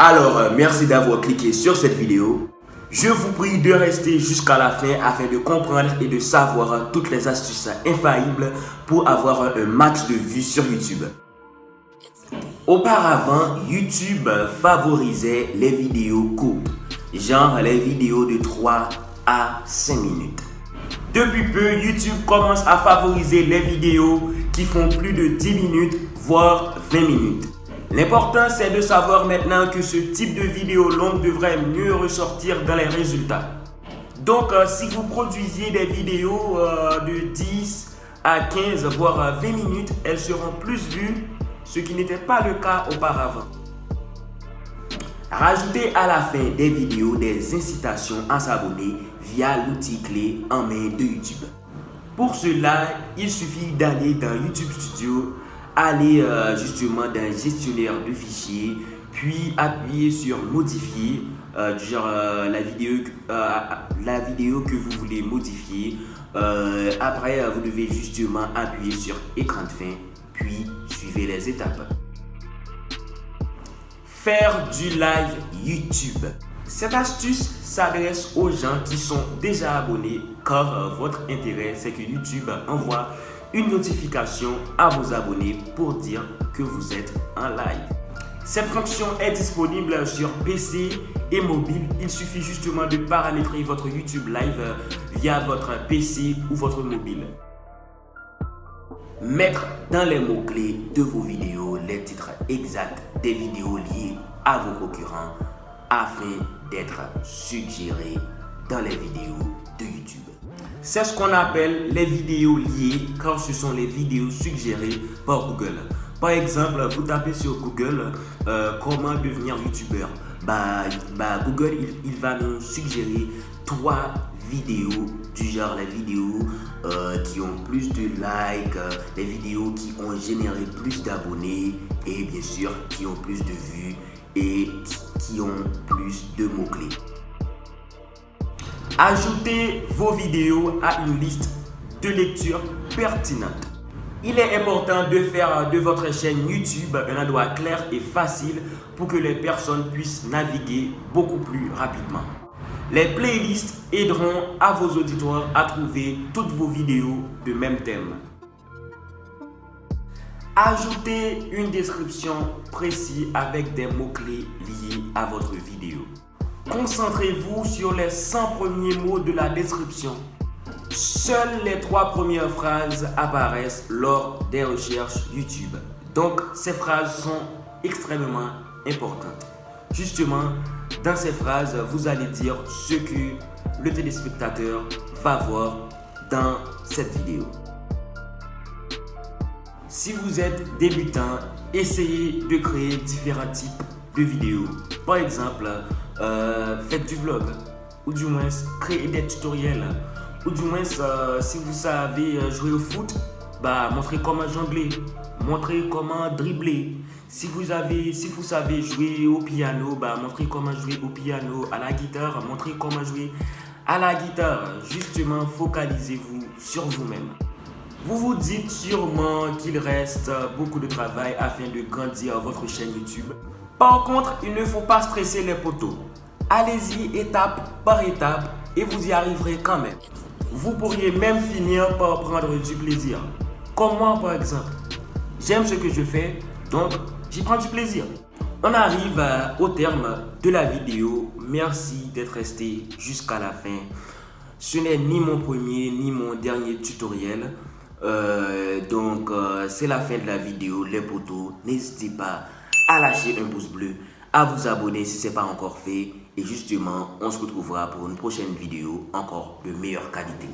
Alors, merci d'avoir cliqué sur cette vidéo. Je vous prie de rester jusqu'à la fin afin de comprendre et de savoir toutes les astuces infaillibles pour avoir un max de vues sur YouTube. Auparavant, YouTube favorisait les vidéos courtes, genre les vidéos de 3 à 5 minutes. Depuis peu, YouTube commence à favoriser les vidéos qui font plus de 10 minutes, voire 20 minutes. L'important, c'est de savoir maintenant que ce type de vidéo longue devrait mieux ressortir dans les résultats. Donc, si vous produisiez des vidéos de 10 à 15, voire 20 minutes, elles seront plus vues, ce qui n'était pas le cas auparavant. Rajoutez à la fin des vidéos des incitations à s'abonner via l'outil clé en main de YouTube. Pour cela, il suffit d'aller dans YouTube Studio, aller justement dans le gestionnaire de fichiers, puis appuyer sur modifier, du genre la vidéo que vous voulez modifier. Après, vous devez justement appuyer sur écran de fin, puis suivez les étapes. Faire du live YouTube. Cette astuce s'adresse aux gens qui sont déjà abonnés car votre intérêt c'est que YouTube envoie une notification à vos abonnés pour dire que vous êtes en live. Cette fonction est disponible sur PC et mobile. Il suffit justement de paramétrer votre YouTube Live via votre PC ou votre mobile. Mettre dans les mots-clés de vos vidéos les titres exacts des vidéos liées à vos concurrents afin d'être suggérés dans les vidéos de YouTube. C'est ce qu'on appelle les vidéos liées car ce sont les vidéos suggérées par Google. Par exemple, vous tapez sur Google comment devenir youtubeur. Google il va nous suggérer 3 vidéos du genre les vidéos qui ont plus de likes, les vidéos qui ont généré plus d'abonnés et bien sûr qui ont plus de vues et qui ont plus de mots-clés. Ajoutez vos vidéos à une liste de lecture pertinente. Il est important de faire de votre chaîne YouTube un endroit clair et facile pour que les personnes puissent naviguer beaucoup plus rapidement. Les playlists aideront à vos auditeurs à trouver toutes vos vidéos de même thème. Ajoutez une description précise avec des mots-clés liés à votre vidéo. Concentrez-vous sur les 100 premiers mots de la description. Seules les 3 premières phrases apparaissent lors des recherches YouTube. Donc, ces phrases sont extrêmement importantes. Justement, dans ces phrases, vous allez dire ce que le téléspectateur va voir dans cette vidéo. Si vous êtes débutant, essayez de créer différents types de vidéos. Par exemple, faites du vlog, ou du moins créez des tutoriels, ou du moins si vous savez jouer au foot, montrez comment jongler, montrez comment dribbler. Si vous savez jouer au piano, montrez comment jouer au piano. À la guitare, montrez comment jouer à la guitare. Justement, focalisez-vous sur vous-même. Vous vous dites sûrement qu'il reste beaucoup de travail afin de grandir votre chaîne YouTube. Par contre, il ne faut pas stresser les poteaux. Allez-y étape par étape et vous y arriverez quand même. Vous pourriez même finir par prendre du plaisir. Comme moi par exemple. J'aime ce que je fais, donc j'y prends du plaisir. On arrive au terme de la vidéo. Merci d'être resté jusqu'à la fin. Ce n'est ni mon premier ni mon dernier tutoriel. C'est la fin de la vidéo, les potos. N'hésitez pas à lâcher un pouce bleu, à vous abonner si ce n'est pas encore fait. Et justement, on se retrouvera pour une prochaine vidéo encore de meilleure qualité.